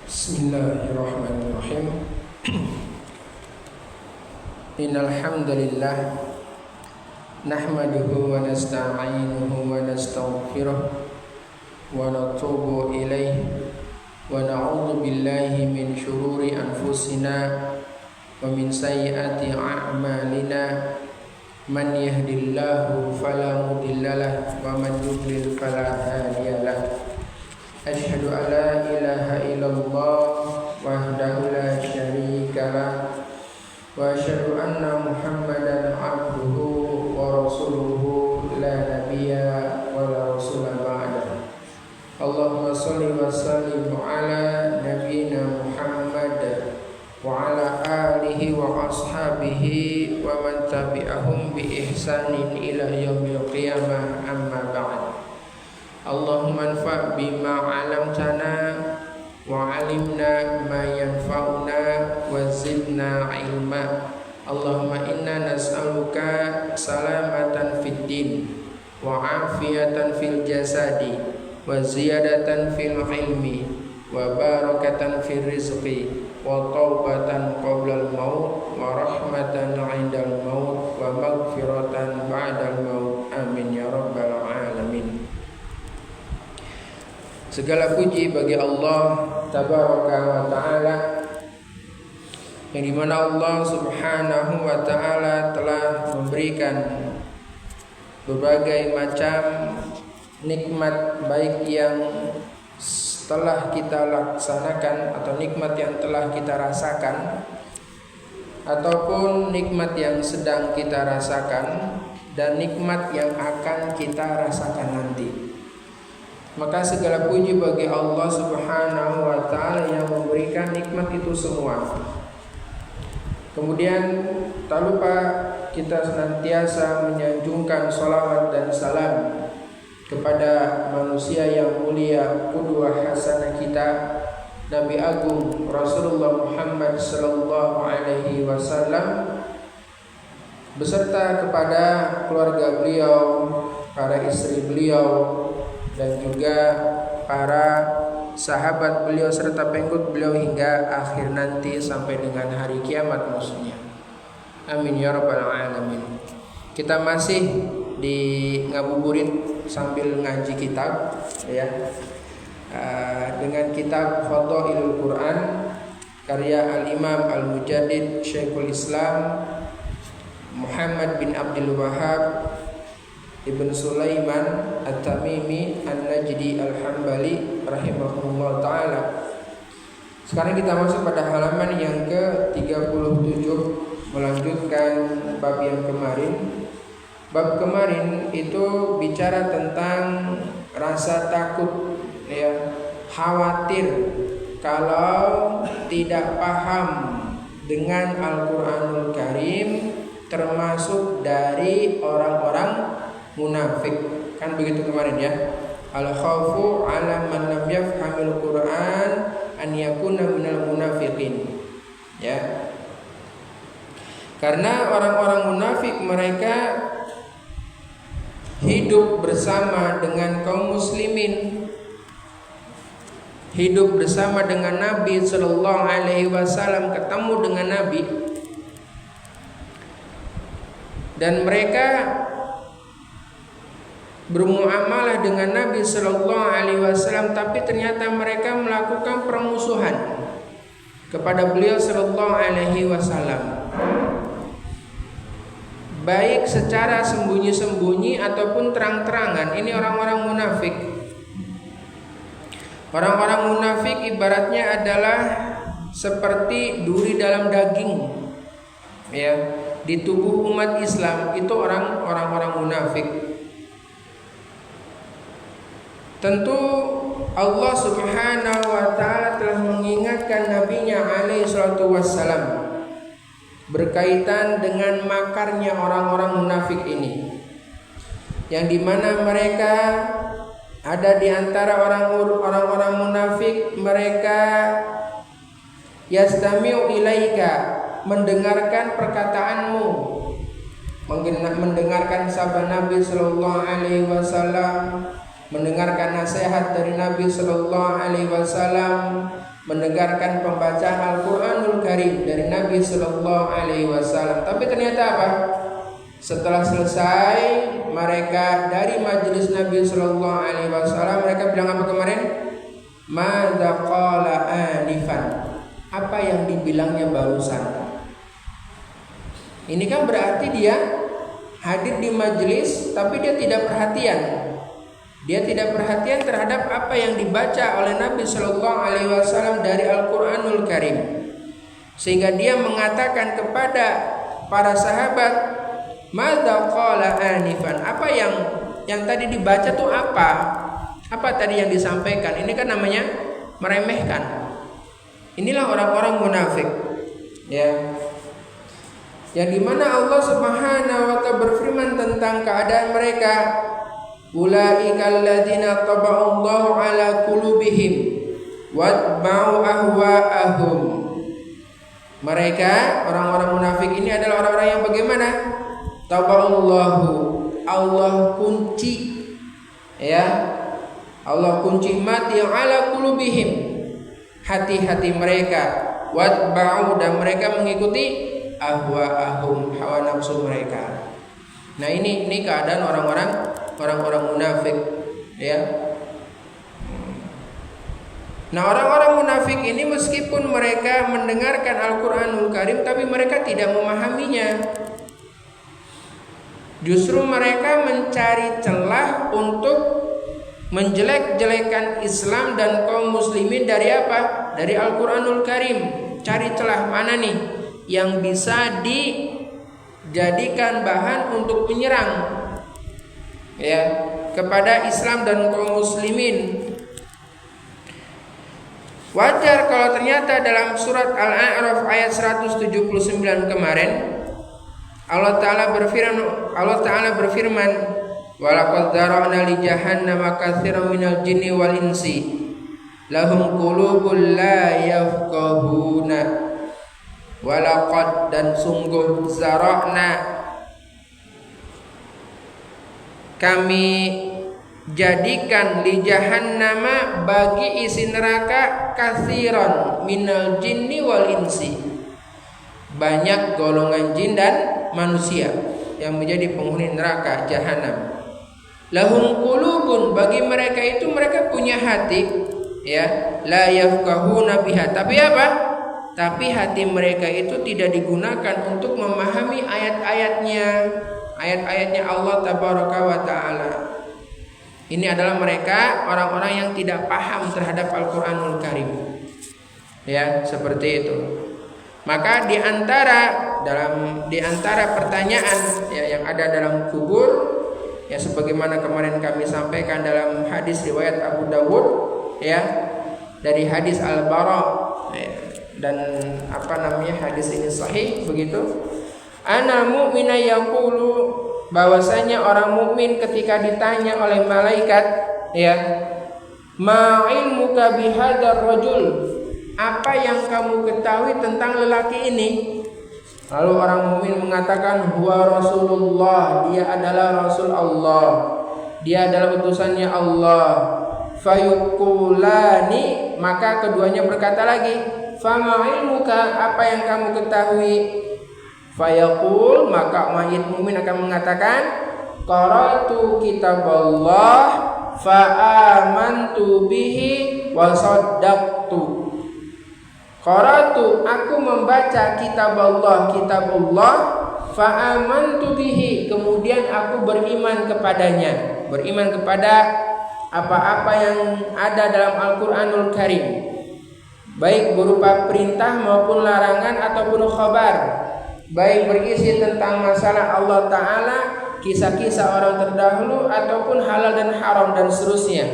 Bismillahirrahmanirrahim. Innal hamdalillah nahmaduhu wa nasta'inuhu wa nastaghfiruh wa natubu ilaihi wa na'udzu billahi min syururi anfusina wa min sayyiati a'malina. Man yahdihillahu fala mudhillalah wa man yudlil fala hadiyalah. Asyhadu an la ilaha illallah wahdahu la syarika lah wa asyhadu anna Muhammadan abduhu wa rasuluhu la nabiyya wa la rasula ba'da. Allahumma shalli wa sallim ala nabiyyina Muhammad wa ala alihi wa ashabihi wa man tabi'ahum bi ihsanin ila yaumil qiyamah, amma ba'd. Allahumma anfa' bima 'allamtana wa 'allimna ma yanfa'una wa zidna 'ilma. Allahumma inna nas'aluka salamatan fid din wa 'afiyatan fil jasadi wa ziyadatan fil ilmi wa barakatan fil rizqi wa taubatan qablal maut wa rahmatan 'indal maut wa maghfiratan ba'dal maut. Amin ya rabbal alamin. Segala puji bagi Allah Tabaraka wa Ta'ala, yang dimana Allah Subhanahu wa Ta'ala telah memberikan berbagai macam nikmat, baik yang telah kita laksanakan atau nikmat yang telah kita rasakan, ataupun nikmat yang sedang kita rasakan, dan nikmat yang akan kita rasakan nanti. Maka segala puji bagi Allah Subhanahu wa Ta'ala yang memberikan nikmat itu semua. Kemudian tak lupa kita senantiasa menyanjungkan salawat dan salam kepada manusia yang mulia, qudwah hasanah kita, Nabi Agung Rasulullah Muhammad sallallahu alaihi wasallam, beserta kepada keluarga beliau, para istri beliau, dan juga para sahabat beliau serta pengikut beliau hingga akhir nanti sampai dengan hari kiamat maksudnya. Amin ya rabbal alamin. Kita masih di ngabuburit sambil ngaji kitab ya, dengan kitab Fadhailul Quran karya Al-Imam Al-Mujaddid Syekhul Islam Muhammad bin Abdul Wahhab Ibn Sulaiman At-Tamimi An-Najdi Al-Hambali rahimahullah ta'ala. Sekarang kita masuk pada halaman yang ke-37, melanjutkan bab yang kemarin. Bab kemarin itu bicara tentang rasa takut ya, khawatir kalau tidak paham dengan Al-Qur'anul Karim, termasuk dari orang-orang munafik. Kan begitu kemarin ya. Al khaufu 'ala man lam yafhamil Qur'an an yakuna minal munafiqin. Ya. Karena orang-orang munafik mereka hidup bersama dengan kaum muslimin, hidup bersama dengan Nabi sallallahu alaihi wasallam, ketemu dengan Nabi, dan mereka bermuamalah dengan Nabi sallallahu alaihi wasallam, tapi ternyata mereka melakukan permusuhan kepada beliau sallallahu alaihi wasallam, baik secara sembunyi-sembunyi ataupun terang-terangan. Ini orang-orang munafik. Orang-orang munafik ibaratnya adalah seperti duri dalam daging ya, di tubuh umat Islam itu orang-orang munafik. Tentu Allah Subhanahu wa Ta'ala telah mengingatkan Nabi-Nya alaihi salatu wassalam berkaitan dengan makarnya orang-orang munafik ini, yang dimana mereka ada di antara orang-orang munafik, mereka yastami'u ilaika, mendengarkan perkataanmu, mendengarkan sabda Nabi Sallallahu Alaihi Wasallam, mendengarkan nasihat dari Nabi Sallallahu Alaihi Wasallam, mendengarkan pembacaan Al-Quranul Karim dari Nabi Sallallahu Alaihi Wasallam. Tapi ternyata apa? Setelah selesai mereka dari majelis Nabi Sallallahu Alaihi Wasallam, mereka bilang apa kemarin? Madza qala anifan. Apa yang dibilangnya barusan? Ini kan berarti dia hadir di majelis tapi dia tidak perhatian. Dia tidak perhatian terhadap apa yang dibaca oleh Nabi Sallallahu Alaihi Wasallam dari Al-Quranul Karim, sehingga dia mengatakan kepada para sahabat, "Madza qala anifan." Apa yang tadi dibaca tuh apa? Apa tadi yang disampaikan? Ini kan namanya meremehkan. Inilah orang-orang munafik, ya. Yang dimana Allah Subhanahu wa ta'ala berfirman tentang keadaan mereka, ulaikal ladzina taba'allahu ala qulubihim watba'u ahwa'ahum. Mereka orang-orang munafik ini adalah orang-orang yang bagaimana? Taba'allahu, Allah kunci, ya. Allah kunci mati ala qulubihim, hati-hati mereka, watba'u, dan mereka mengikuti ahwa'ahum, hawa nafsu mereka. Nah, ini keadaan orang-orang munafik, ya. Nah, orang-orang munafik ini meskipun mereka mendengarkan Al-Qur'anul Karim tapi mereka tidak memahaminya. Justru mereka mencari celah untuk menjelek-jelekan Islam dan kaum muslimin dari apa? Dari Al-Qur'anul Karim. Cari celah mana nih yang bisa dijadikan bahan untuk menyerang, ya, kepada Islam dan kaum muslimin. Wajar kalau ternyata dalam surat Al-A'raf ayat 179 kemarin Allah Ta'ala berfirman, walaqad dzara'na li jahannama katsiran minal jinni wal insi lahum qulubun la yafqahuna. Walaqad, dan sungguh, zara'na, kami jadikan li jahannama, bagi isi neraka, katsiran minal jinni wal insi, banyak golongan jin dan manusia yang menjadi penghuni neraka jahanam. Lahum qulubun, bagi mereka itu mereka punya hati, ya, la yafqahuna biha, tapi apa? Tapi hati mereka itu tidak digunakan untuk memahami ayat-ayatnya Allah Tabaraka wa Ta'ala. Ini adalah mereka orang-orang yang tidak paham terhadap Al-Quranul Karim, ya, seperti itu. Maka di antara pertanyaan, ya, yang ada dalam kubur, ya, sebagaimana kemarin kami sampaikan dalam hadis riwayat Abu Dawud, ya, dari hadis Al-Bara, ya, dan hadis ini sahih begitu. Ana mu'mina yaqulu, bahwasanya orang mukmin ketika ditanya oleh malaikat, ya, ma ilmuka bihadzal rajul, apa yang kamu ketahui tentang lelaki ini? Lalu orang mukmin mengatakan, huwa Rasulullah, dia adalah Rasul Allah, dia adalah utusannya Allah. Fayuqulani, maka keduanya berkata lagi, fama ilmuka, apa yang kamu ketahui? Fayaqul, maka mayit mukmin akan mengatakan, qara'tu kitaballah fa amantu bihi wa saddaqtu. Qara'tu, aku membaca kitabullah fa amantu bihi, kemudian aku beriman kepadanya, beriman kepada apa-apa yang ada dalam Al-Qur'anul Karim, baik berupa perintah maupun larangan ataupun khabar, baik berisi tentang masalah Allah Ta'ala, kisah-kisah orang terdahulu, ataupun halal dan haram dan seterusnya.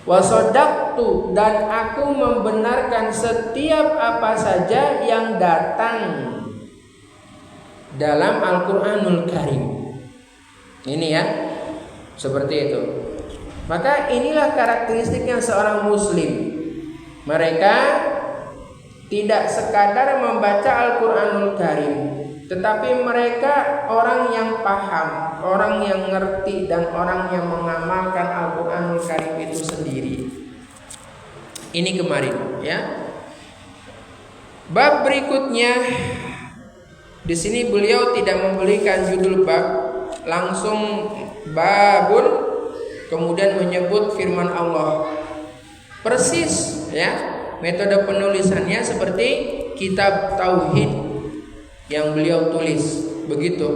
Wasodaktu, dan aku membenarkan setiap apa saja yang datang dalam Al-Quranul Karim. Ini ya, seperti itu. Maka inilah karakteristiknya seorang muslim. Mereka tidak sekadar membaca Al-Quranul Karim, tetapi mereka orang yang paham, orang yang ngerti, dan orang yang mengamalkan Al-Qur'anul Karim itu sendiri. Ini kemarin, ya. Bab berikutnya, di sini beliau tidak memberikan judul bab, langsung babun, kemudian menyebut firman Allah. Persis, ya, metode penulisannya seperti kitab tauhid yang beliau tulis. Begitu.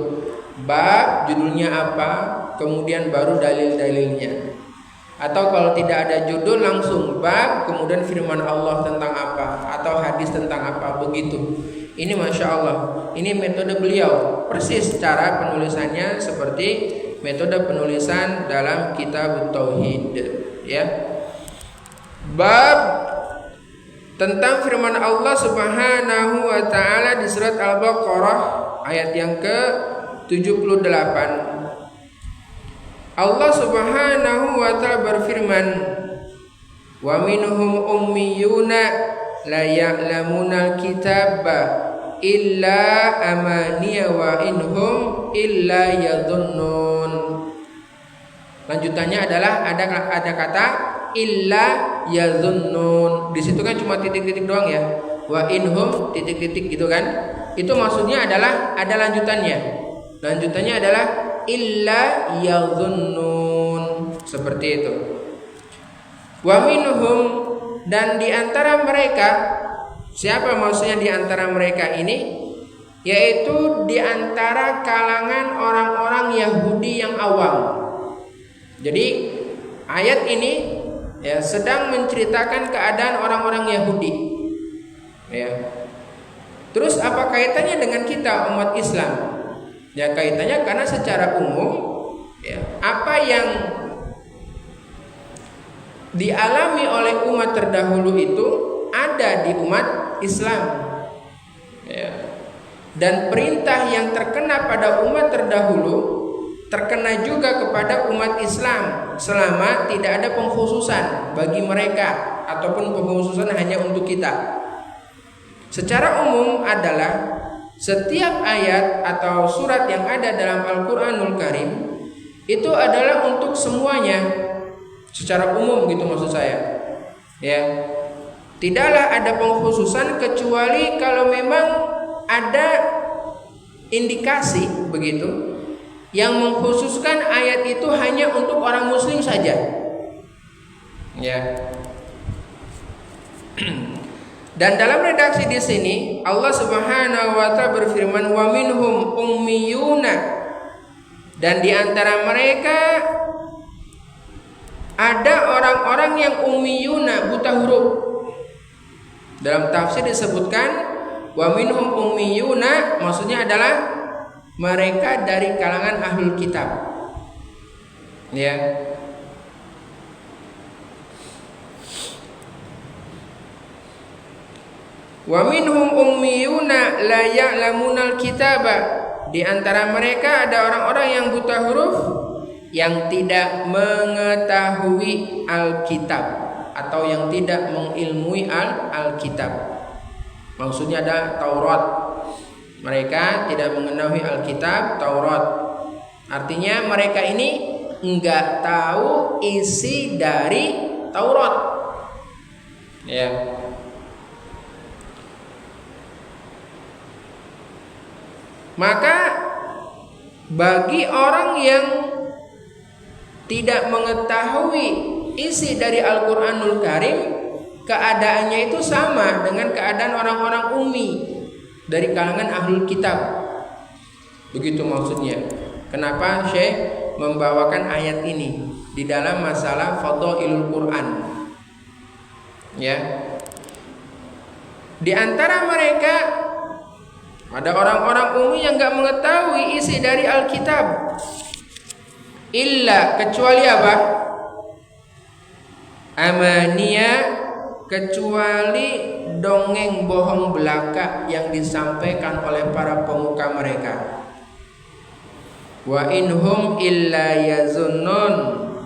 Bab judulnya apa, kemudian baru dalil-dalilnya. Atau kalau tidak ada judul, langsung bab, kemudian firman Allah tentang apa, atau hadis tentang apa, begitu. Ini Masya Allah, ini metode beliau. Persis cara penulisannya seperti metode penulisan dalam kitab tauhid, ya. Bab tentang firman Allah Subhanahu wa taala di surat Al-Baqarah ayat yang ke-78. Allah Subhanahu wa taala berfirman, "Wa minhum ummiyuna la ya'lamunal kitaba illa amaniya wa inhum illa yadhunnun." Lanjutannya adalah ada kata illa yadhunnun. Di situ kan cuma titik-titik doang ya. Wa inhum titik-titik gitu kan. Itu maksudnya adalah ada lanjutannya. Lanjutannya adalah illa yadhunnun, seperti itu. Wa minhum, dan di antara mereka, siapa maksudnya di antara mereka ini? Yaitu di antara kalangan orang-orang Yahudi yang awam. Jadi ayat ini ya sedang menceritakan keadaan orang-orang Yahudi. Ya. Terus apa kaitannya dengan kita umat Islam? Ya kaitannya karena secara umum ya, apa yang dialami oleh umat terdahulu itu ada di umat Islam, ya. Dan perintah yang terkena pada umat terdahulu terkena juga kepada umat Islam selama tidak ada pengkhususan bagi mereka ataupun pengkhususan hanya untuk kita. Secara umum adalah setiap ayat atau surat yang ada dalam Al-Qur'anul Karim itu adalah untuk semuanya. Secara umum gitu maksud saya. Ya. Tidaklah ada pengkhususan kecuali kalau memang ada indikasi begitu yang mengkhususkan ayat itu hanya untuk orang muslim saja. Ya. Dan dalam redaksi di sini Allah Subhanahu wa taala berfirman, wa minhum ummiyuna, dan di antara mereka ada orang-orang yang ummiyuna, buta huruf. Dalam tafsir disebutkan wa minhum ummiyuna, maksudnya adalah mereka dari kalangan ahlul kitab. Ya. Wa minhum ummiyuna la ya'lamunal kitaba. Di antara mereka ada orang-orang yang buta huruf yang tidak mengetahui Alkitab atau yang tidak mengilmui Alkitab. Maksudnya ada Taurat. Mereka tidak mengetahui Alkitab, Taurat. Artinya mereka ini enggak tahu isi dari Taurat. Ya. Maka bagi orang yang tidak mengetahui isi dari Al-Qur'anul Karim, keadaannya itu sama dengan keadaan orang-orang ummi dari kalangan ahlul kitab. Begitu maksudnya. Kenapa Syekh membawakan ayat ini di dalam masalah fadhailul Quran? Ya. Di antara mereka ada orang-orang ummi yang enggak mengetahui isi dari Alkitab. Illa, kecuali apa? Amania, kecuali dongeng bohong belaka yang disampaikan oleh para pemuka mereka. Wa inhum illa yazunnun,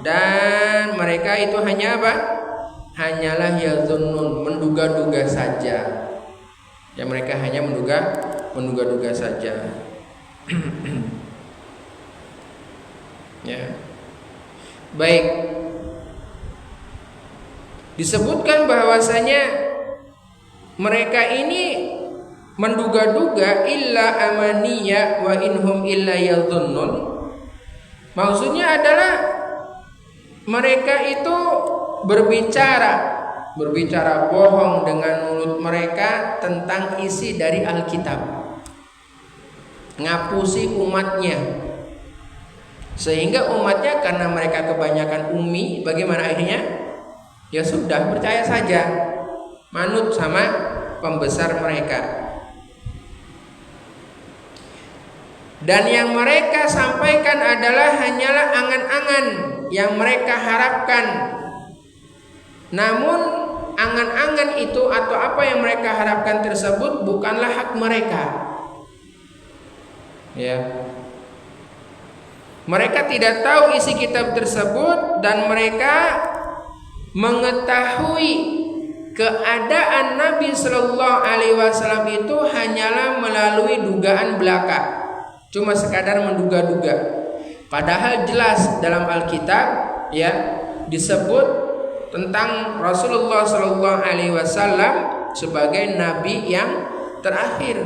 dan mereka itu hanya apa? Hanyalah yazunnun, menduga-duga saja. Ya mereka hanya menduga-duga saja. Ya. Baik. Disebutkan bahwasanya mereka ini menduga-duga illa amaniya wa inhum illa yadhunnun. Maksudnya adalah mereka itu berbicara bohong dengan mulut mereka tentang isi dari Alkitab, ngapusi umatnya, sehingga umatnya karena mereka kebanyakan ummi, bagaimana akhirnya? Ya sudah, percaya saja, manut sama pembesar mereka. Dan yang mereka sampaikan adalah hanyalah angan-angan yang mereka harapkan. Namun angan-angan itu atau apa yang mereka harapkan tersebut bukanlah hak mereka. Ya. Mereka tidak tahu isi kitab tersebut dan mereka mengetahui keadaan Nabi Shallallahu Alaihi Wasallam itu hanyalah melalui dugaan belaka, cuma sekadar menduga-duga. Padahal jelas dalam Alkitab ya disebut tentang Rasulullah Shallallahu Alaihi Wasallam sebagai Nabi yang terakhir.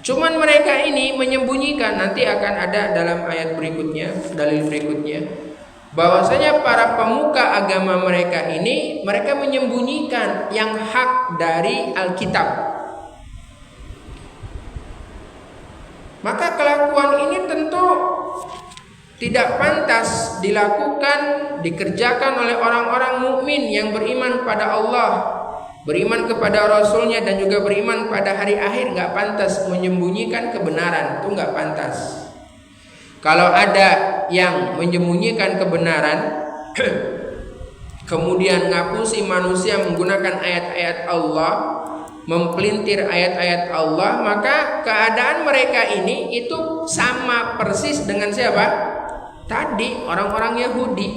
Cuman mereka ini menyembunyikan, nanti akan ada dalam ayat berikutnya, dalil berikutnya, bahwasanya para pemuka agama mereka ini mereka menyembunyikan yang hak dari Alkitab. Maka kelakuan ini tentu tidak pantas dilakukan, dikerjakan oleh orang-orang mukmin yang beriman pada Allah, beriman kepada Rasulnya dan juga beriman pada hari akhir. Nggak pantas menyembunyikan kebenaran, itu nggak pantas. Kalau ada yang menyembunyikan kebenaran kemudian ngapusi manusia menggunakan ayat-ayat Allah, mempelintir ayat-ayat Allah, maka keadaan mereka ini itu sama persis dengan siapa? Tadi orang-orang Yahudi,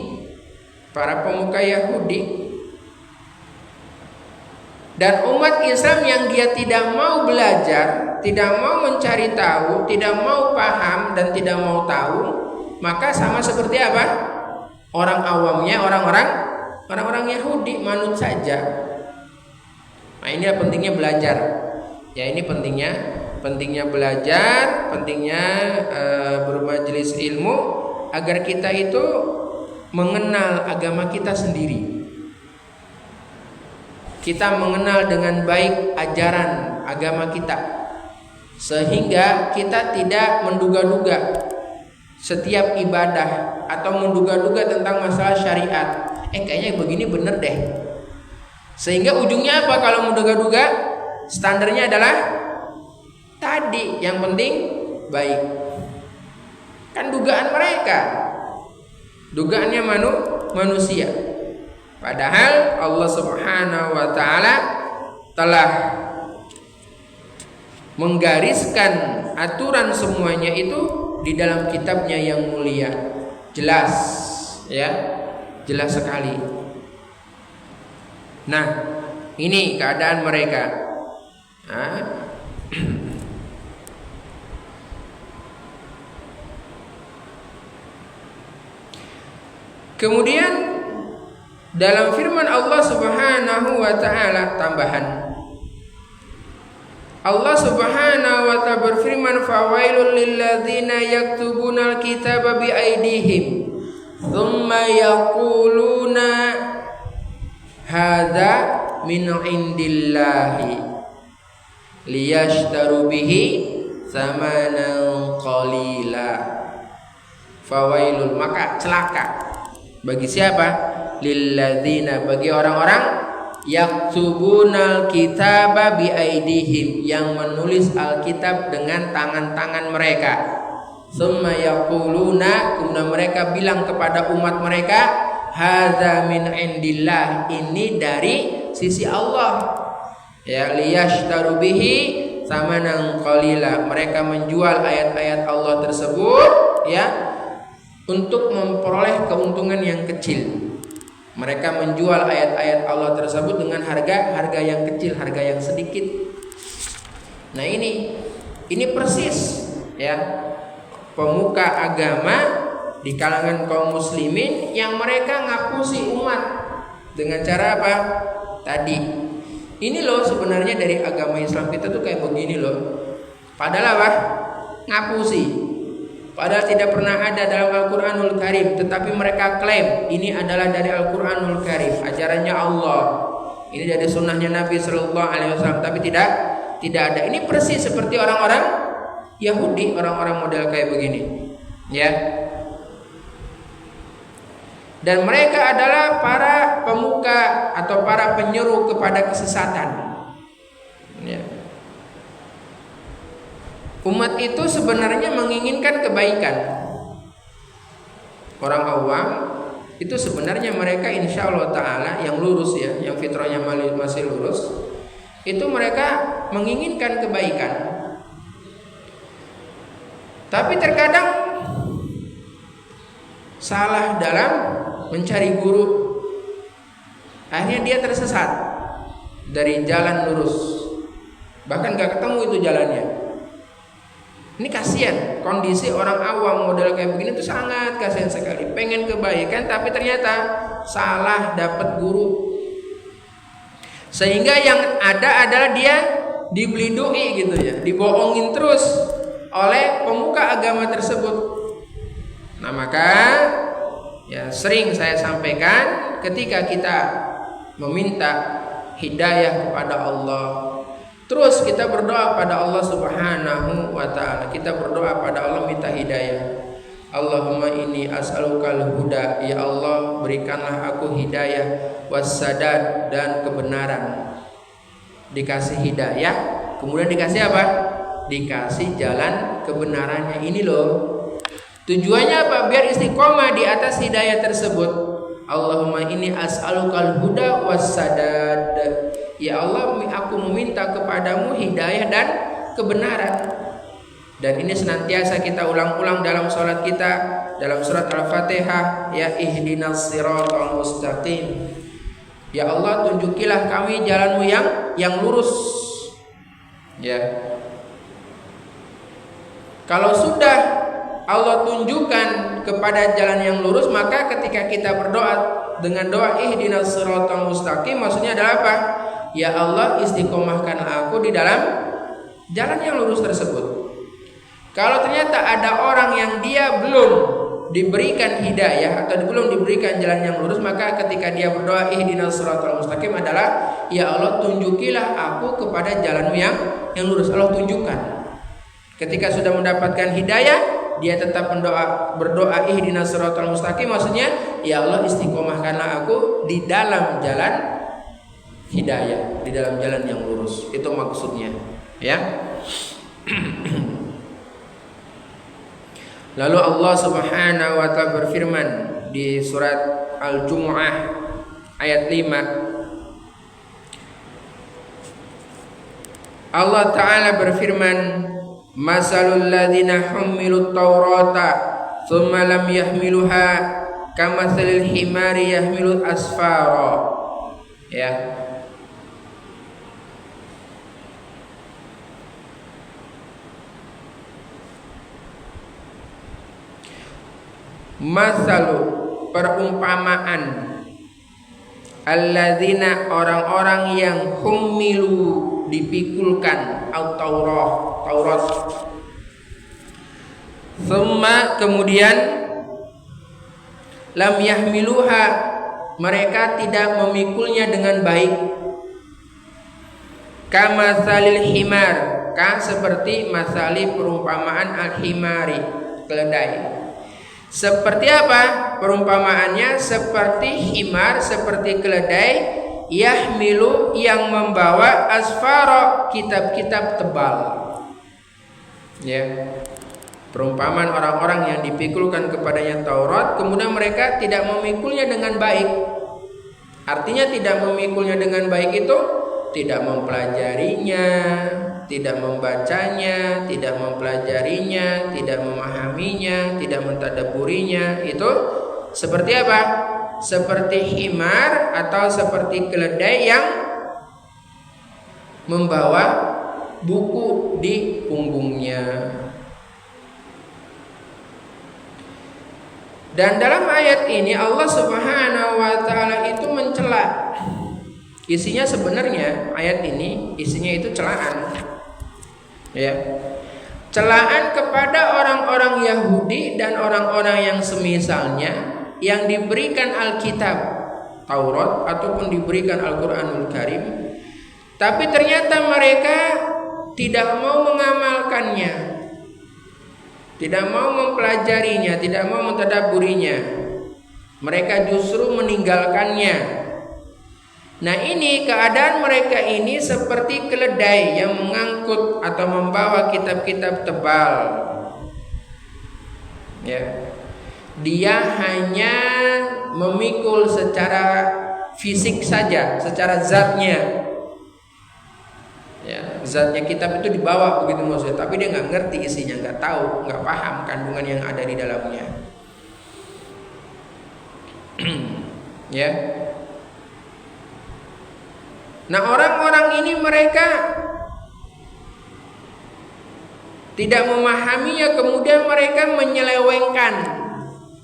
para pemuka Yahudi. Dan umat Islam yang dia tidak mau belajar, tidak mau mencari tahu, tidak mau paham dan tidak mau tahu, maka sama seperti apa? Orang awamnya, orang-orang Yahudi, manut saja. Nah, ini pentingnya belajar. Ya, ini pentingnya belajar, pentingnya bermajelis ilmu agar kita itu mengenal agama kita sendiri. Kita mengenal dengan baik ajaran agama kita, sehingga kita tidak menduga-duga setiap ibadah atau menduga-duga tentang masalah syariat. Kayaknya begini bener deh. Sehingga ujungnya apa kalau menduga-duga? Standarnya adalah tadi, yang penting baik. Kan dugaan mereka, dugaannya manusia. Padahal Allah Subhanahu wa taala telah menggariskan aturan semuanya itu di dalam kitabnya yang mulia. Jelas, ya, jelas sekali. Nah, ini keadaan mereka. Kemudian dalam firman Allah Subhanahu wa taala tambahan, Allah Subhanahu wa taala berfirman, fawailul lilladzina yaktubunal kitaba biaidihim thumma yaquluna hadza min indillahi liyashtaru bihi tsamanan qalila. Fawailul, maka celaka bagi siapa? Lilladzina, bagi orang-orang yaktubunal kitaba biaidihim, yang menulis Alkitab dengan tangan-tangan mereka. Tsumma yaquluna, kemudian mereka bilang kepada umat mereka, hadza min indillah, ini dari sisi Allah. Ya, liyashtaru bihi tsamanan qalila, mereka menjual ayat-ayat Allah tersebut ya untuk memperoleh keuntungan yang kecil. Mereka menjual ayat-ayat Allah tersebut dengan harga yang kecil, harga yang sedikit. Nah, ini Ini persis ya pemuka agama di kalangan kaum muslimin yang mereka ngapusi umat dengan cara apa? Tadi. Ini loh sebenarnya dari agama Islam kita tuh kayak begini loh. Padahal apa? Ngapusi. Padahal tidak pernah ada dalam Al-Quranul Karim, tetapi mereka klaim ini adalah dari Al-Quranul Karim, ajarannya Allah. Ini dari sunnahnya Nabi Sallallahu Alaihi Wasallam, tapi tidak ada. Ini persis seperti orang-orang Yahudi, orang-orang model kayak begini, ya. Dan mereka adalah para pemuka atau para penyeru kepada kesesatan. Ya. Umat itu sebenarnya menginginkan kebaikan. Orang awam itu sebenarnya mereka insya Allah Ta'ala yang lurus ya, yang fitrahnya masih lurus, itu mereka menginginkan kebaikan. Tapi terkadang salah dalam mencari guru, akhirnya dia tersesat dari jalan lurus, bahkan gak ketemu itu jalannya. Ini kasihan, kondisi orang awam model kayak begini tuh sangat kasihan sekali. Pengen kebaikan tapi ternyata salah dapat guru, sehingga yang ada adalah dia dibelidoi gitu ya, dibohongin terus oleh pemuka agama tersebut. Nah maka ya sering saya sampaikan, ketika kita meminta hidayah kepada Allah, terus kita berdoa pada Allah Subhanahu wa Ta'ala, kita berdoa pada Allah minta hidayah. Allahumma inni as'alukal huda, ya Allah berikanlah aku hidayah, wassadad dan kebenaran. Dikasih hidayah, kemudian dikasih apa? Dikasih jalan kebenarannya. Ini loh tujuannya apa? Biar istiqomah di atas hidayah tersebut. Allahumma inni as'alukal huda wassadad, ya Allah aku meminta kepadamu hidayah dan kebenaran. Dan ini senantiasa kita ulang-ulang dalam sholat kita, dalam surat Al-Fatihah, ya ihdinas siratal mustaqim, ya Allah tunjukilah kami jalanmu yang lurus. Ya, kalau sudah Allah tunjukkan kepada jalan yang lurus, maka ketika kita berdoa dengan doa ihdinas siratal mustaqim, maksudnya adalah apa? Ya Allah istiqomahkan aku di dalam jalan yang lurus tersebut. Kalau ternyata ada orang yang dia belum diberikan hidayah atau belum diberikan jalan yang lurus, maka ketika dia berdoa ihdinas siratal mustaqim adalah ya Allah tunjukilah aku kepada jalanmu yang lurus. Allah tunjukkan. Ketika sudah mendapatkan hidayah, dia tetap berdoa ihdinas siratal mustaqim, maksudnya ya Allah istiqomahkanlah aku di dalam jalan hidayah, di dalam jalan yang lurus. Itu maksudnya, ya. Lalu Allah Subhanahu wa Ta'ala berfirman di surat Al-Jumu'ah ayat 5. Allah Ta'ala berfirman, masalul ladzina humilut taurata thumma lam yahmiluha kamatsalil himari yahmilu asfara. Ya. Masalu perumpamaan alladzina orang-orang yang humilu dipikulkan Taurat, thumma kemudian lam yahmiluha mereka tidak memikulnya dengan baik, kama salil himar seperti masali perumpamaan al-himari keledai. Seperti apa perumpamaannya? Seperti himar, seperti keledai, yahmilu yang membawa asfara kitab-kitab tebal. Ya. Perumpamaan orang-orang yang dipikulkan kepadanya Taurat, kemudian mereka tidak memikulnya dengan baik. Artinya tidak memikulnya dengan baik itu tidak mempelajarinya, tidak membacanya, tidak mempelajarinya, tidak memahaminya, tidak mentadaburinya. Itu seperti apa? Seperti himar atau seperti keledai yang membawa buku di punggungnya. Dan dalam ayat ini Allah Subhanahu wa taala itu mencela. Isinya sebenarnya ayat ini isinya itu celaan. Ya. Celaan kepada orang-orang Yahudi dan orang-orang yang semisalnya yang diberikan Alkitab Taurat ataupun diberikan Al-Qur'anul Karim, tapi ternyata mereka tidak mau mengamalkannya, tidak mau mempelajarinya, tidak mau mentadabburinya. Mereka justru meninggalkannya. Nah, ini keadaan mereka ini seperti keledai yang mengangkut atau membawa kitab-kitab tebal. Ya. Dia hanya memikul secara fisik saja, secara zatnya. Ya, zatnya kitab itu dibawa begitu maksudnya, tapi dia nggak ngerti isinya, nggak tahu, nggak paham kandungan yang ada di dalamnya. Ya. Nah, orang-orang ini mereka tidak memahaminya, kemudian mereka menyelewengkan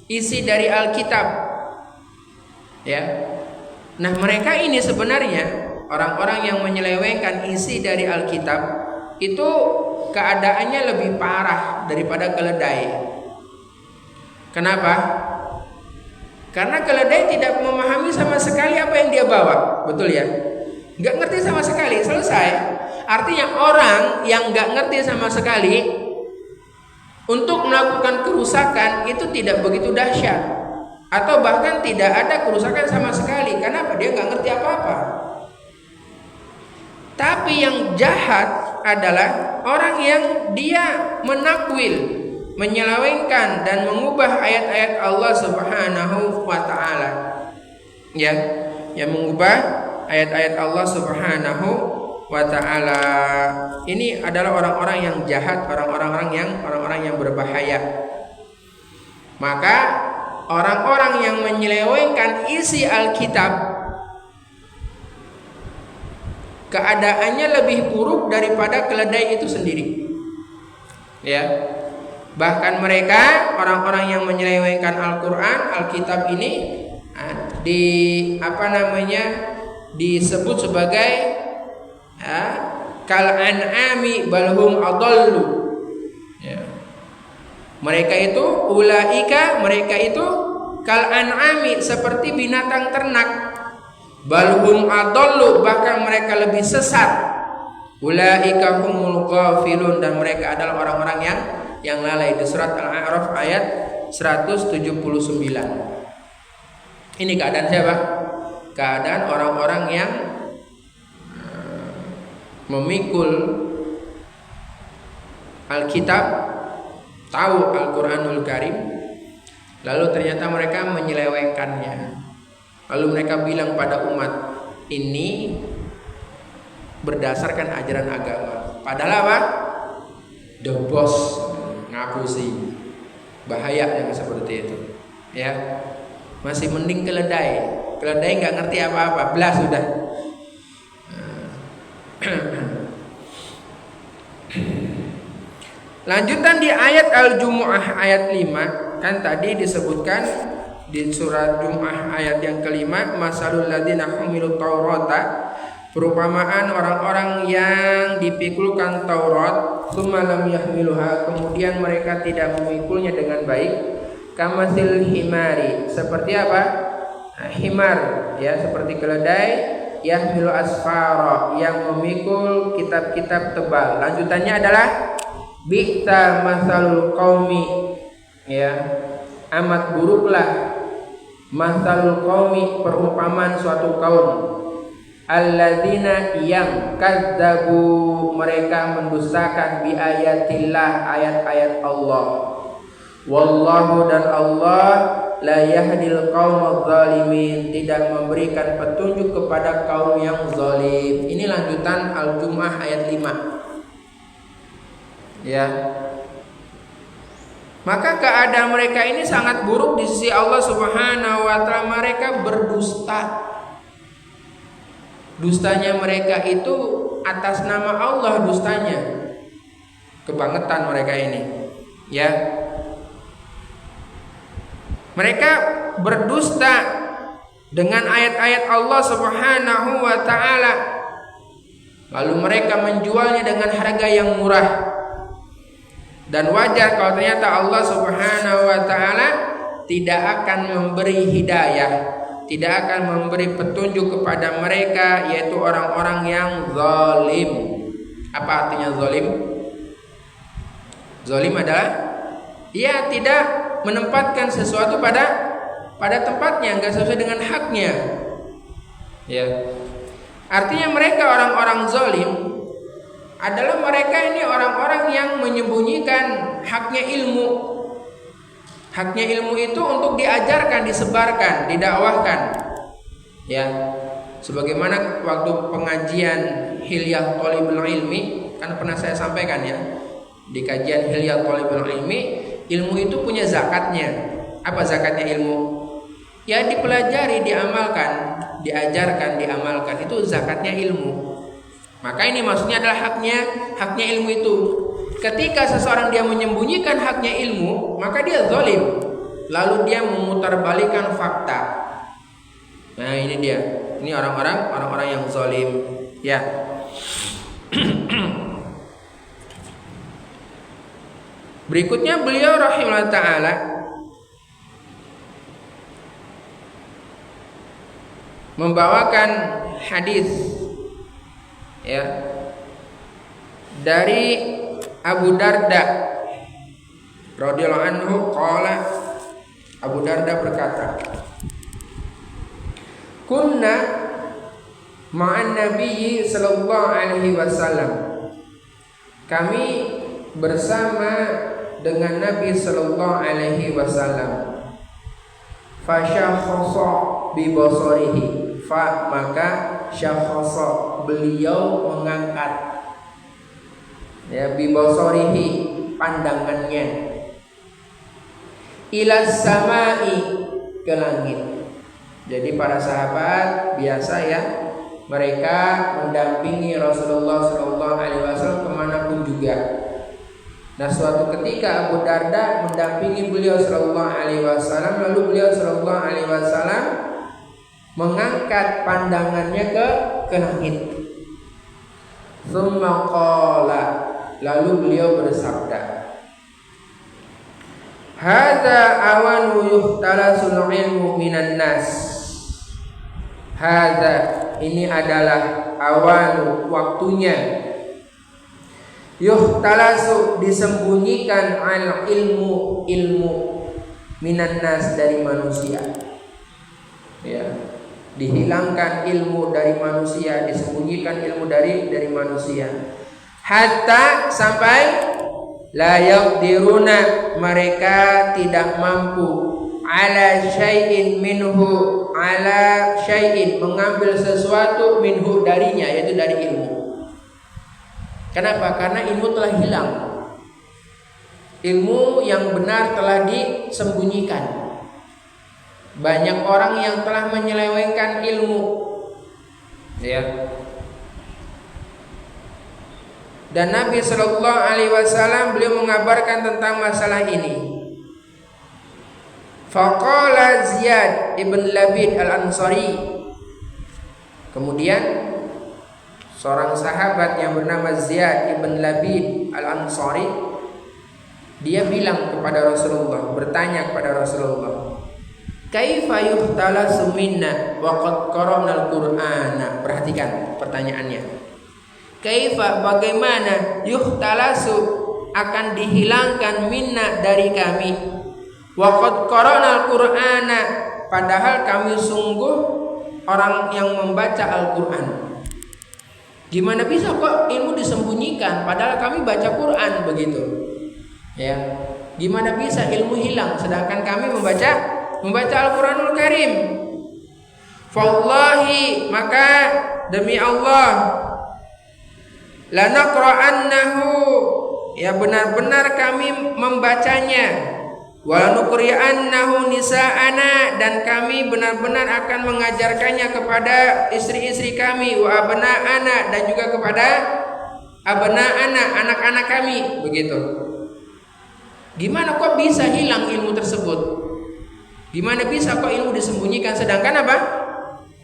isi dari Alkitab. Ya. Nah, mereka ini sebenarnya orang-orang yang menyelewengkan isi dari Alkitab itu keadaannya lebih parah daripada keledai. Kenapa? Karena keledai tidak memahami sama sekali apa yang dia bawa, betul ya? Nggak ngerti sama sekali, selesai. Artinya orang yang nggak ngerti sama sekali untuk melakukan kerusakan itu tidak begitu dahsyat, atau bahkan tidak ada kerusakan sama sekali. Kenapa? Dia nggak ngerti apa-apa. Tapi yang jahat adalah orang yang dia menakwil, menyelewengkan dan mengubah ayat-ayat Allah Subhanahu wa taala. Ya, yang mengubah ayat-ayat Allah Subhanahu wa taala. Ini adalah orang-orang yang jahat, orang-orang yang berbahaya. Maka orang-orang yang menyelewengkan isi Alkitab keadaannya lebih buruk daripada keledai itu sendiri. Ya. Bahkan mereka orang-orang yang menyelewengkan Al-Qur'an, Alkitab ini disebut sebagai kal an'ami balhum adallu. Ya. Mereka itu mereka itu kal an'ami, seperti binatang ternak. Balhum adallu, bahkan mereka lebih sesat. Ulaika humul ghafilun, dan mereka adalah orang-orang yang lalai. Di surat Al-A'raf ayat 179. Ini keadaan siapa? Keadaan orang-orang yang memikul Alkitab, tahu Al-Quranul Karim, lalu ternyata mereka menyelewengkannya. Lalu mereka bilang pada umat ini berdasarkan ajaran agama. Padahal apa? The boss ngaku sih. Bahaya yang seperti itu. Ya. Masih mending keledai. Keledai nggak ngerti apa-apa, belas sudah. Lanjutan di ayat Al-Jumu'ah ayat 5, kan tadi disebutkan di surat Jumu'ah ayat yang kelima, masalul ladzina humilut taurata, perumpamaan orang-orang yang dipikulkan Taurat, tsumma lam yahmiluha, kemudian mereka tidak memikulnya dengan baik, kamasil himari, seperti apa? Himar, ya, seperti keledai, yahmilu asfara, yang memikul kitab-kitab tebal. Lanjutannya adalah bi'sa masalul qaumi, ya, amat buruklah masalul qaumi, perumpamaan suatu kaum, alladzina yang kadzabu, mereka mendustakan bi ayatillah, ayat-ayat Allah. Wallahu, dan Allah la yahdil qaumaz zalimin, tidak memberikan petunjuk kepada kaum yang zalim. Ini lanjutan Al-Jumu'ah ayat 5. Ya. Maka keadaan mereka ini sangat buruk di sisi Allah Subhanahu wa taala. Mereka berdusta. Dustanya mereka itu atas nama Allah dustanya. Kebangetan mereka ini, ya. Mereka berdusta dengan ayat-ayat Allah Subhanahu wa taala. Lalu mereka menjualnya dengan harga yang murah. Dan wajar kalau ternyata Allah Subhanahu wa taala tidak akan memberi hidayah, tidak akan memberi petunjuk kepada mereka, yaitu orang-orang yang zalim. Apa artinya zalim? Zalim adalah ia tidak menempatkan sesuatu pada tempatnya, enggak sesuai dengan haknya. Ya. Artinya mereka orang-orang zalim adalah mereka ini orang-orang yang menyembunyikan haknya ilmu. Haknya ilmu itu untuk diajarkan, disebarkan, didakwahkan. Ya. Sebagaimana waktu pengajian Hilyah Thalibul Ilmi, kan pernah saya sampaikan ya. Di kajian Hilyah Thalibul Ilmi, ilmu itu punya zakatnya. Apa zakatnya ilmu? Ya dipelajari, diamalkan, diajarkan, diamalkan. Itu zakatnya ilmu. Maka ini maksudnya adalah haknya ilmu itu. Ketika seseorang dia menyembunyikan haknya ilmu, maka dia zalim. Lalu dia memutarbalikkan fakta. Nah, ini dia. Ini orang-orang yang zalim. Ya. Berikutnya beliau rahimahullah taala membawakan hadis ya dari Abu Darda radhiyallahu anhu qala. Abu Darda berkata, kunna ma'an nabiyyi sallallahu alaihi wasallam, kami bersama dengan Nabi sallallahu alaihi wasallam. Fasyakhasa bi basarihi, fa maka syakhasa beliau mengangkat ya bi basarihi pandangannya ila samai ke langit. Jadi para sahabat biasa ya, mereka mendampingi Rasulullah sallallahu alaihi wasallam kemanapun juga. Nah, suatu ketika Abu Darda mendampingi beliau sallallahu alaihi wasallam, lalu beliau sallallahu alaihi wasallam mengangkat pandangannya ke langit. Tsumma qala, lalu beliau bersabda, hadza awanu yuhtalasul ilmu minan nas. Hadza, ini adalah awanu, waktunya, yuhtalasu, disembunyikan al ilmu minan nas, dari manusia. Ya, dihilangkan ilmu dari manusia, disembunyikan ilmu dari manusia. Hatta sampai la yaqdiruna, mereka tidak mampu ala syai'in minhu, ala syai'in, mengambil sesuatu minhu, darinya, yaitu dari ilmu. Kenapa? Karena ilmu telah hilang. Ilmu yang benar telah disembunyikan. Banyak orang yang telah menyelewengkan ilmu. Ya. Dan Nabi sallallahu alaihi wasallam beliau mengabarkan tentang masalah ini. Faqala Ziyad ibn Labid al-Ansari. Kemudian seorang sahabat yang bernama Ziyad ibn Labid al-Ansari, dia bilang kepada Rasulullah, bertanya kepada Rasulullah, kaifa yuhtalasu minna wa qad qara'na al-Qur'ana. Perhatikan pertanyaannya. Kaifa, bagaimana, yuhtalasu, akan dihilangkan, minna, dari kami, wa qad qara'na al-Qur'ana, padahal kami sungguh orang yang membaca Al-Qur'an. Gimana bisa kok ilmu disembunyikan padahal kami baca Quran, begitu. Ya. Gimana bisa ilmu hilang sedangkan kami membaca Al-Qur'anul Karim? Wallahi, maka demi Allah, lanaqra'annahu, ya benar-benar kami membacanya, Wa nuqri'annahu nisa'ana, dan kami benar-benar akan mengajarkannya kepada istri-istri kami, wa abna'ana, dan juga kepada abna'ana, anak-anak kami, begitu. Gimana kok bisa hilang ilmu tersebut? Gimana bisa kok ilmu disembunyikan, sedangkan apa?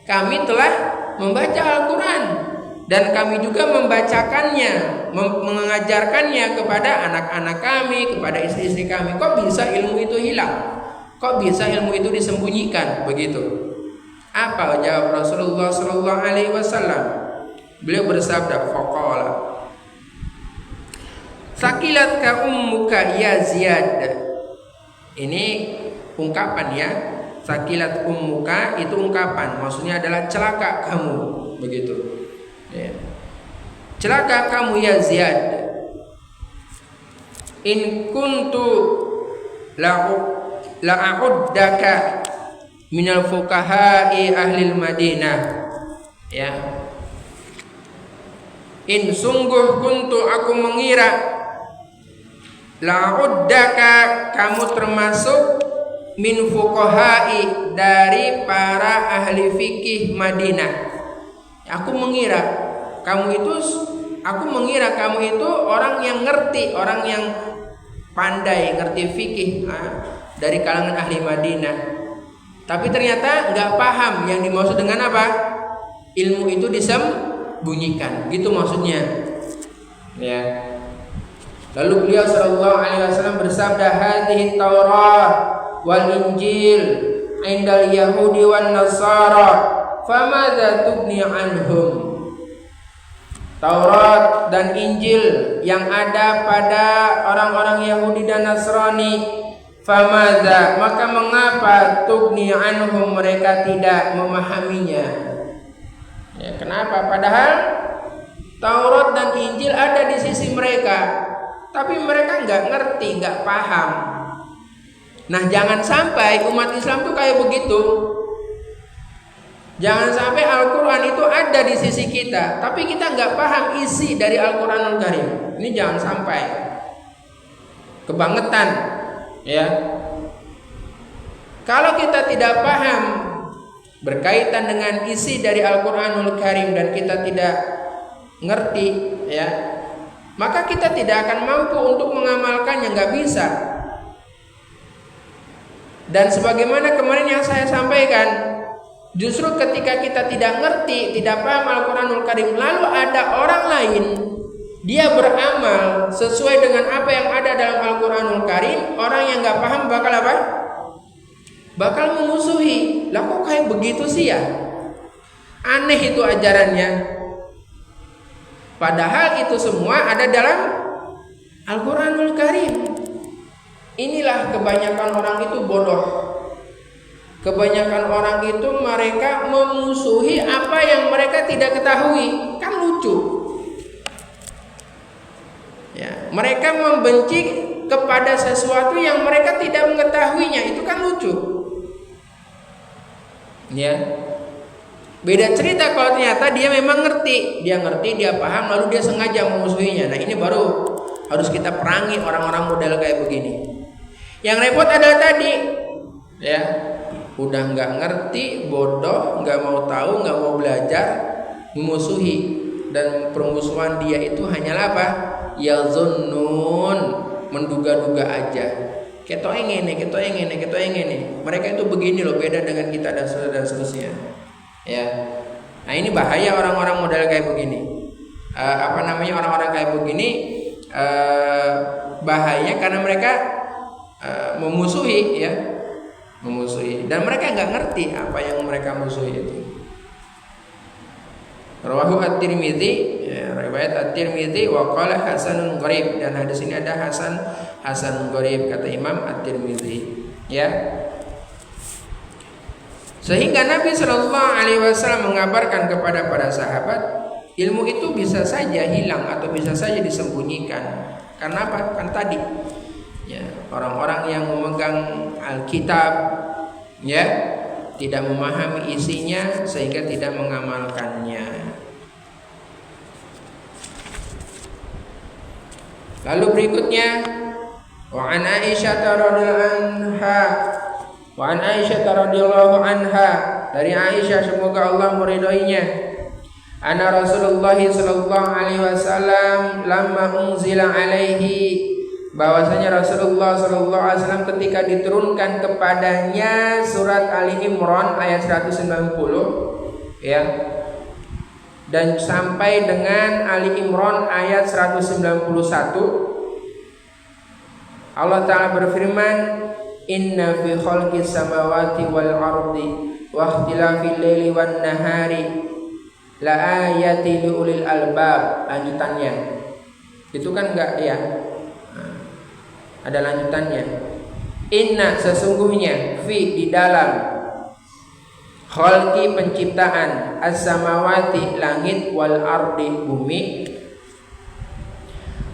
Kami telah membaca Al-Quran dan kami juga membacakannya, mengajarkannya kepada anak-anak kami, kepada istri-istri kami. Kok bisa ilmu itu hilang? Kok bisa ilmu itu disembunyikan? Begitu. Apa jawab Rasulullah Sallallahu Alaihi Wasallam? Beliau bersabda, faqala, sakilat ka ummuka ya Ziyad. Ini ungkapan ya. Sakilat ummuka itu ungkapan, maksudnya adalah celaka kamu, begitu. Ya. Celaka kamu ya Ziyad. In kuntu la'uddaka minal fuqaha'i ahlil Madinah. Ya. In sungguh kuntu aku mengira, la'uddaka kamu termasuk min fuqaha'i dari para ahli fikih Madinah. Aku mengira kamu itu orang yang ngerti, orang yang pandai, ngerti fikih dari kalangan ahli Madinah. Tapi ternyata nggak paham yang dimaksud dengan apa? Ilmu itu disembunyikan, gitu maksudnya. Ya. Lalu beliau Sallallahu Alaihi Wasallam bersabda, hadhihi Taurat wal Injil indal Yahudi wan Nasara famadza tugni anhum. Taurat dan Injil yang ada pada orang-orang Yahudi dan Nasrani, famadza, maka mengapa tugni anhum, mereka tidak memahaminya. Ya, kenapa? Padahal Taurat dan Injil ada di sisi mereka, tapi mereka nggak ngerti, nggak paham. Nah, jangan sampai umat Islam tuh kayak begitu. Jangan sampai Al-Quran itu ada di sisi kita, tapi kita nggak paham isi dari Al-Quranul Karim. Ini jangan sampai. Kebangetan, ya. Kalau kita tidak paham berkaitan dengan isi dari Al-Quranul Karim dan kita tidak ngerti, ya, maka kita tidak akan mampu untuk mengamalkannya, nggak bisa. Dan sebagaimana kemarin yang saya sampaikan, justru ketika kita tidak ngerti, tidak paham Al-Quranul Karim, lalu ada orang lain, dia beramal sesuai dengan apa yang ada dalam Al-Quranul Karim, orang yang nggak paham bakal apa? Bakal memusuhi. Lah kok kayak begitu sih ya? Aneh itu ajarannya. Padahal itu semua ada dalam Al-Quranul Karim. Inilah kebanyakan orang itu bodoh. Kebanyakan orang itu mereka memusuhi apa yang mereka tidak ketahui. Kan lucu. Ya, mereka membenci kepada sesuatu yang mereka tidak mengetahuinya. Itu kan lucu. Ya. Beda cerita kalau ternyata dia memang ngerti, dia paham, lalu dia sengaja memusuhinya. Nah, ini baru harus kita perangi orang-orang model kayak begini. Yang repot adalah tadi, ya, udah nggak ngerti, bodoh, nggak mau tahu, nggak mau belajar, memusuhi, dan permusuhan dia itu hanyalah apa? Yazunnun, menduga-duga aja. Ketoeng ini. Mereka itu begini loh, beda dengan kita dan seterusnya. Ya, nah ini bahaya orang-orang model kayak begini. Orang-orang kayak begini bahaya karena mereka memusuhi, dan mereka nggak ngerti apa yang mereka musuhi itu. Rawahu At-Tirmidzi, riwayat At-Tirmidzi wa qala hasanun gharib, dan hadis ini ada hasan gharib kata Imam At-Tirmidzi, ya. Sehingga Nabi Shallallahu Alaihi Wasallam mengabarkan kepada para sahabat, ilmu itu bisa saja hilang atau bisa saja disembunyikan. Karena apa? Kan tadi, ya, orang-orang yang memegang Alkitab, ya, tidak memahami isinya sehingga tidak mengamalkannya. Lalu berikutnya, Wa an Aisyah radhiyallahu anha, dari Aisyah semoga Allah meridhoinya, anna Rasulullah sallallahu alaihi wasallam lamma unzila alaihi, bahwasanya Rasulullah sallallahu alaihi wasallam ketika diturunkan kepadanya surat Ali Imran ayat 190 ya, dan sampai dengan Ali Imran ayat 191, Allah Ta'ala berfirman, inna fi khalqis samawati wal ardi wa ikhtilafil laili wan nahari la ayati liulil albab. Lanjutannya itu kan enggak ya, ada lanjutannya. Inna, sesungguhnya, fi, di dalam, khalqi, penciptaan, as-samawati, langit, wal ardi, bumi,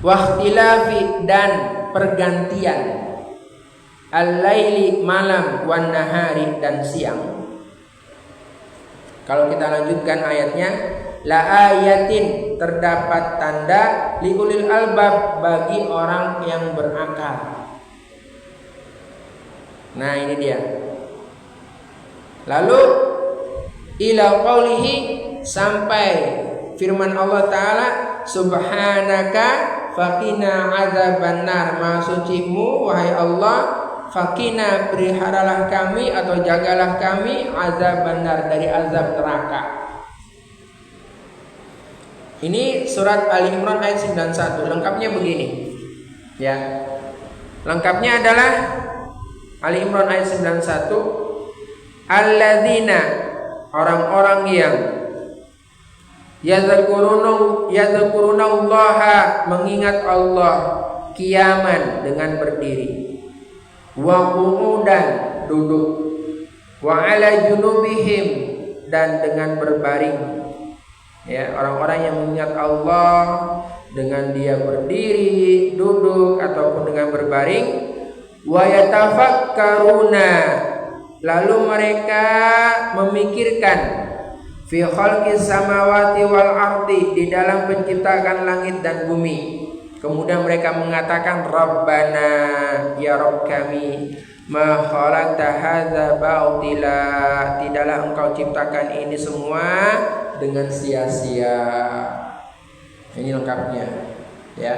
wakhtilafi, dan pergantian, al-laili, malam, wan nahari, dan siang. Kalau kita lanjutkan ayatnya, la ayatin, terdapat tanda, liulil albab, bagi orang yang berakal. Nah ini dia. Lalu ila qaulihi, sampai firman Allah Ta'ala, subhanaka faqina azabannar, maha sucimu wahai Allah, faqina, peliharalah kami atau jagalah kami, azabannar, dari azab neraka. Ini surat Ali Imran ayat 91. Lengkapnya begini ya. Lengkapnya adalah Ali Imran ayat 91, alladzina, orang-orang yang yadzakurunallaha, mengingat Allah, qiyaman, dengan berdiri, wa qu'udan, duduk, wa ala junubihim, dan dengan berbaring. Ya, orang-orang yang mengingat Allah dengan dia berdiri, duduk, ataupun dengan berbaring, wa yatafakkaruna, lalu mereka memikirkan, fi khalqis samawati wal ardi, di dalam penciptaan langit dan bumi. Kemudian mereka mengatakan, Rabbana, ya Rabb kami, ma khalaqta hadza bautila, tidaklah engkau ciptakan ini semua dengan sia-sia. Ini lengkapnya ya.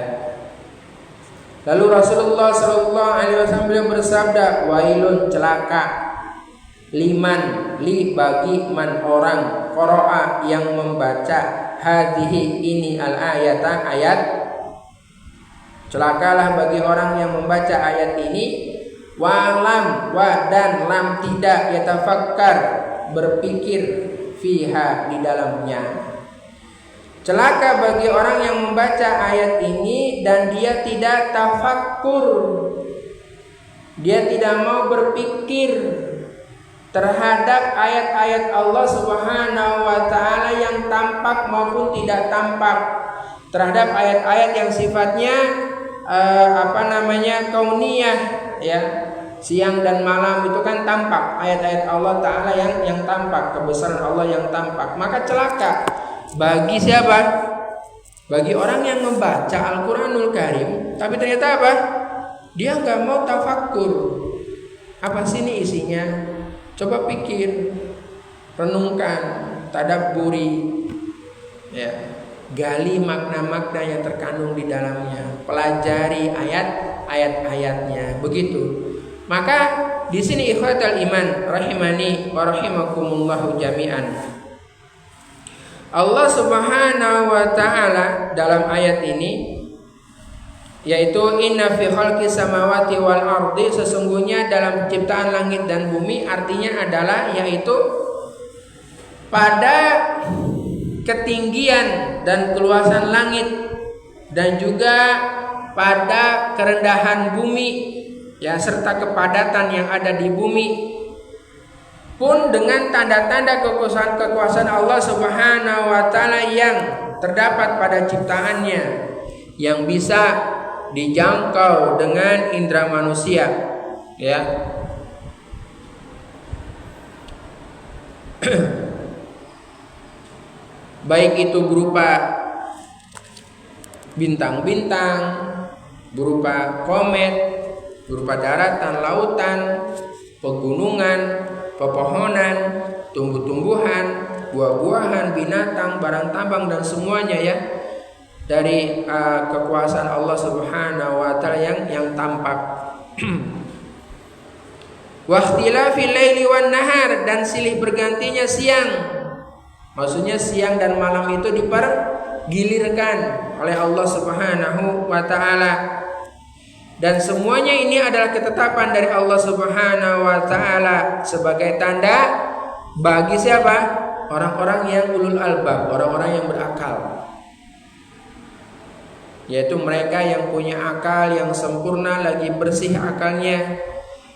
Lalu Rasulullah sallallahu alaihi wasallam bersabda, wailun, celaka, liman, li, bagi, man, orang, qara'a, yang membaca, hadhihi, ini, al ayata, ayat. Celakalah bagi orang yang membaca ayat ini, walam, wa, dan, lam, tidak, yatafakkar, berpikir, fiha, di dalamnya. Celaka bagi orang yang membaca ayat ini dan dia tidak tafakkur, dia tidak mau berpikir terhadap ayat-ayat Allah Subhanahu wa Ta'ala yang tampak maupun tidak tampak, terhadap ayat-ayat yang sifatnya kauniyah ya. Siang dan malam itu kan tampak, ayat-ayat Allah Ta'ala yang tampak, kebesaran Allah yang tampak. Maka celaka bagi siapa? Bagi orang yang membaca Al-Quranul Karim, tapi ternyata apa? Dia nggak mau tafakkur. Apa sih ini isinya? Coba pikir, renungkan, tadabburi, ya, gali makna-makna yang terkandung di dalamnya, pelajari ayat-ayatnya. Begitu. Maka di sini ikhwatal iman rahimani wa rahimakumullahu jami'an, Allah Subhanahu wa Ta'ala dalam ayat ini, yaitu inna fi khalqis samawati wal ardi, sesungguhnya dalam penciptaan langit dan bumi, artinya adalah yaitu pada ketinggian dan keluasan langit dan juga pada kerendahan bumi ya, serta kepadatan yang ada di bumi pun dengan tanda-tanda kekuasaan Allah Subhanahu wa Ta'ala yang terdapat pada ciptaannya, yang bisa dijangkau dengan indera manusia ya. Baik itu berupa bintang-bintang, berupa komet, berupa daratan, lautan, pegunungan, pepohonan, tumbuh-tumbuhan, buah-buahan, binatang, barang tambang dan semuanya ya, dari kekuasaan Allah Subhanahu wa taala yang tampak. Wa ikhtilafil laili wan nahar, dan silih bergantinya siang. Maksudnya siang dan malam itu dipergilirkan oleh Allah Subhanahu wa taala. Dan semuanya ini adalah ketetapan dari Allah Subhanahu wa taala sebagai tanda bagi siapa? Orang-orang yang ulul albab, orang-orang yang berakal. Yaitu mereka yang punya akal yang sempurna, lagi bersih akalnya,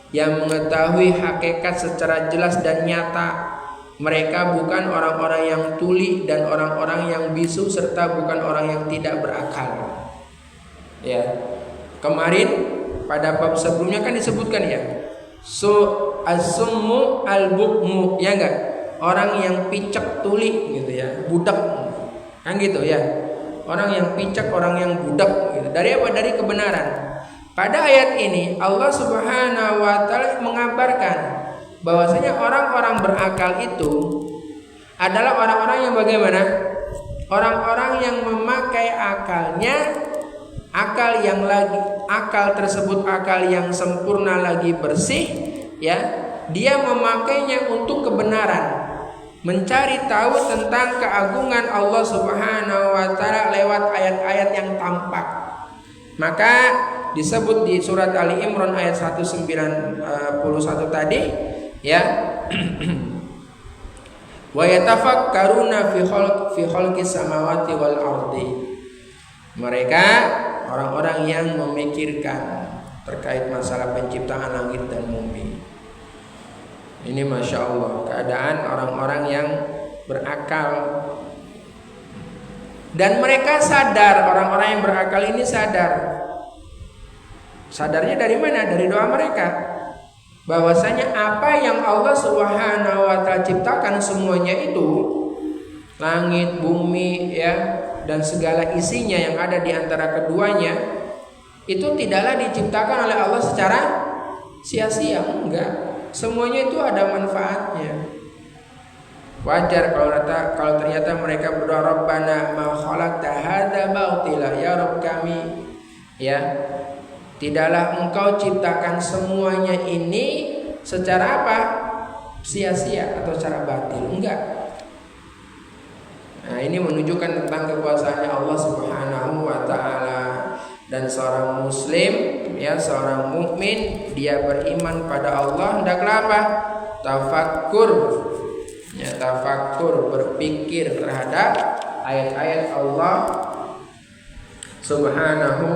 yang mengetahui hakikat secara jelas dan nyata. Mereka bukan orang-orang yang tuli dan orang-orang yang bisu, serta bukan orang yang tidak berakal. Ya. Kemarin pada bab sebelumnya kan disebutkan ya, as-summu al-bukmu, ya enggak? Orang yang picek tuli gitu ya, budak. Kan gitu ya. Orang yang picek, orang yang budak gitu. Dari apa? Dari kebenaran. Pada ayat ini Allah Subhanahu wa taala mengabarkan bahwasanya orang-orang berakal itu adalah orang-orang yang bagaimana? Orang-orang yang memakai akalnya, akal tersebut akal yang sempurna lagi bersih ya, dia memakainya untuk kebenaran, mencari tahu tentang keagungan Allah Subhanahu wa taala lewat ayat-ayat yang tampak. Maka disebut di surat Ali Imran ayat 191 tadi ya. Wa yatafakkaruna fi khalqis samawati wal ardi. Mereka orang-orang yang memikirkan terkait masalah penciptaan langit dan bumi. Ini Masya Allah keadaan orang-orang yang berakal. Dan mereka sadar, orang-orang yang berakal ini sadar. Sadarnya dari mana? Dari doa mereka. Bahwasanya apa yang Allah Subhanahu wa taala ciptakan semuanya itu, langit, bumi ya, dan segala isinya yang ada di antara keduanya, itu tidaklah diciptakan oleh Allah secara sia-sia, enggak. Semuanya itu ada manfaatnya. Wajar kalau ternyata mereka berdoa, Rabbana ma khalaqta hadza batila, ya Rabb kami ya, tidaklah engkau ciptakan semuanya ini secara apa? Sia-sia atau secara batil, enggak. Nah, ini menunjukkan tentang kekuasaannya Allah Subhanahu wa taala. Dan seorang muslim ya, seorang mukmin, dia beriman pada Allah, hendaklah apa? Tafakkur. Ya, tafakkur, berpikir terhadap ayat-ayat Allah Subhanahu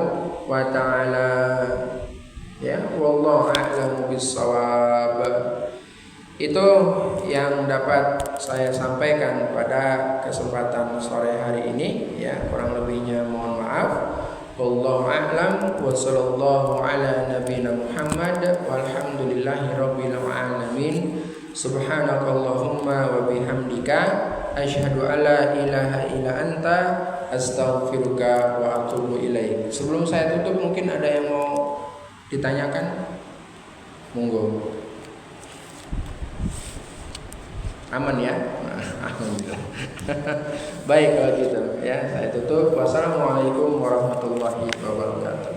wa taala. Ya, wallahu a'lamu bissawab. Itu yang dapat saya sampaikan pada kesempatan sore hari ini ya, kurang lebihnya mohon maaf. Wallahu a'lam wa sallallahu ala nabiyina Muhammad walhamdulillahi rabbil alamin. Subhanakallahumma wa bihamdika asyhadu alla ilaha illa anta astaghfiruka wa atubu ilaik. Sebelum saya tutup, mungkin ada yang mau ditanyakan? Monggo. Aman ya? Alhamdulillah. Baik kalau gitu ya, saya tutup. Wassalamualaikum warahmatullahi wabarakatuh.